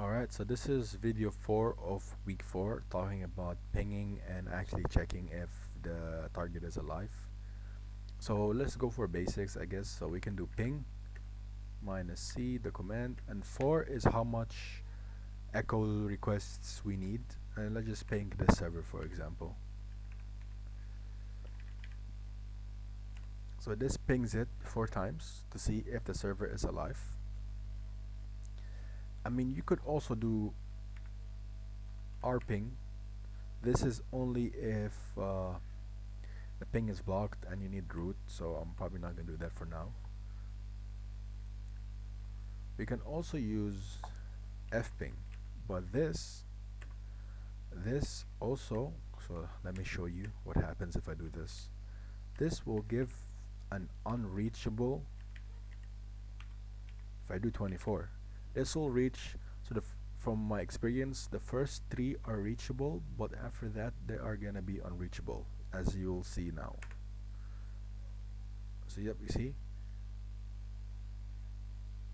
Alright, so this is video 4 of week 4 talking about pinging and actually checking if the target is alive. So let's go for basics, I guess. So we can do ping minus C, the command, and 4 is how much echo requests we need. And let's just ping this server, for example. So this pings it 4 times to see if the server is alive. I mean, you could also do rping. This is only if the ping is blocked and you need root, so I'm probably not going to do that for now. We can also use fping, but this also, so let me show you what happens if I do this. This will give an unreachable. If I do 24, this will reach, so from my experience, the first 3 are reachable, but after that they are gonna be unreachable, as you'll see now. So yep, you see,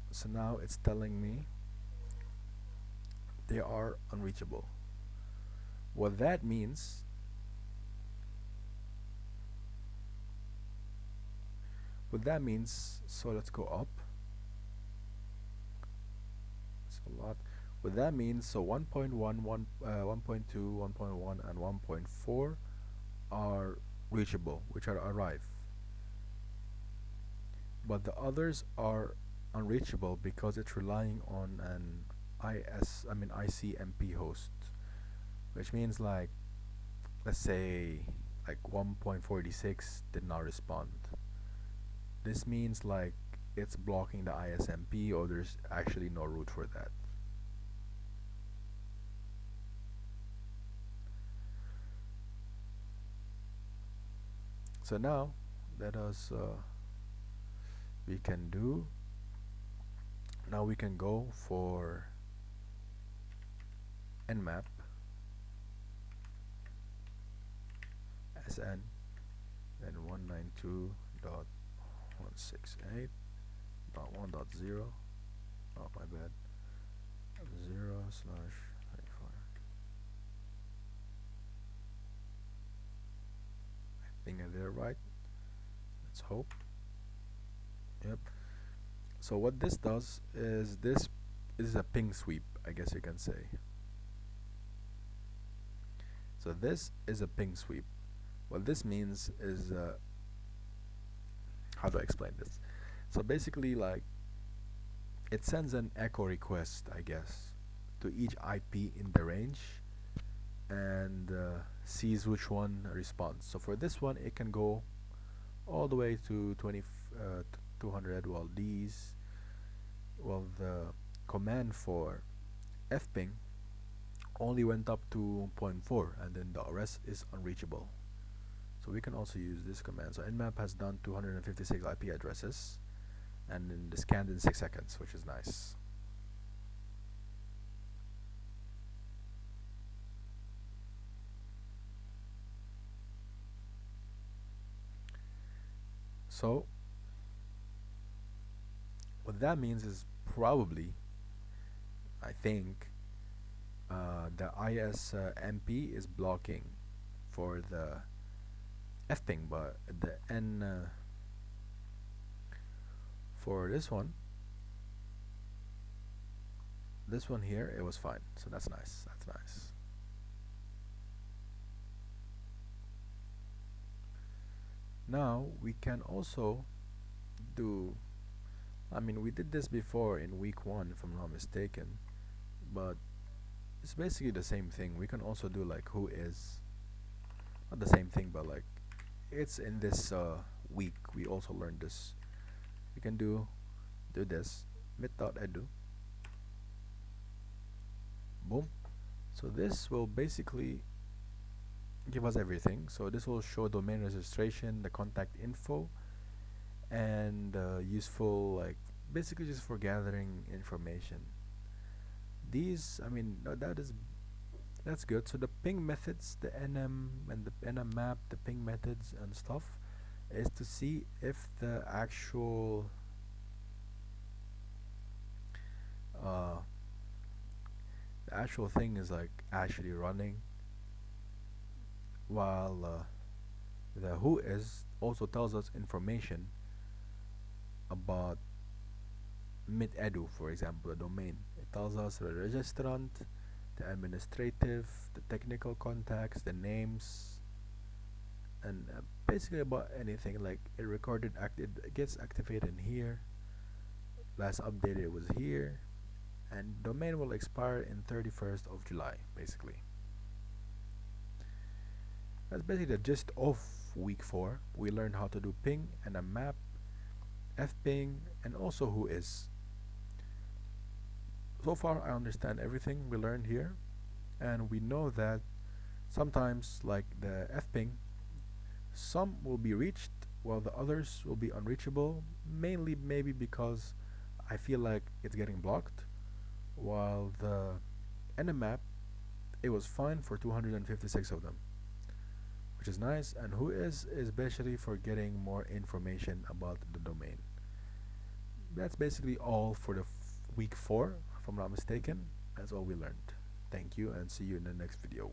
so now it's telling me they are unreachable. What that means, so let's go up. It's a lot. What that means, so 1.1, 1.2, 1.1, and 1.4 are reachable, which are arrive. But the others are unreachable because it's relying on an ICMP host, which means, like, let's say like 1.46 did not respond. This means like it's blocking the ISMP, or there's actually no root for that. So now let us we can go for nmap sn then 192.168.1.0, oh my bad, 0/24. I think I did it right. Let's hope. Yep. So what this does is this is a ping sweep, I guess you can say. So this is a ping sweep. What this means is, how do I explain this? So basically, like, it sends an echo request, I guess, to each IP in the range, and sees which one responds. So for this one, it can go all the way to 200, while the command for fping only went up to 0.4, and then the rest is unreachable. So we can also use this command. So nmap has done 256 IP addresses, and then scanned in 6 seconds, which is nice. So what that means is probably, I think, the ISMP is blocking for the fping, but the for this one here, it was fine. So that's nice. Now we can also do, I mean, we did this before in week 1 if I'm not mistaken, but it's basically the same thing. We can also do like who is, not the same thing, but like it's in this week we also learned this. We can do this mit.edu, boom. So this will basically give us everything. So this will show domain registration, the contact info, and useful, like, basically just for gathering information. These, I mean, that's good. So the ping methods, the nm and the nm map, the ping methods and stuff, is to see if the actual actual thing is like actually running, while the who is also tells us information about mid-edu, for example, the domain. It tells us the registrant, the administrative, the technical contacts, the names, and basically about anything. Like it gets activated in here. Last updated was here, and domain will expire in 31st of July. Basically, that's basically the gist of week 4. We learned how to do ping and a map, fping, and also who is. So far, I understand everything we learned here, and we know that sometimes, like the fping, some will be reached while the others will be unreachable, mainly maybe because I feel like it's getting blocked, while the nmap, it was fine for 256 of them, which is nice, and who is basically for getting more information about the domain. That's basically all for the week 4, if I'm not mistaken. That's all we learned. Thank you, and see you in the next video.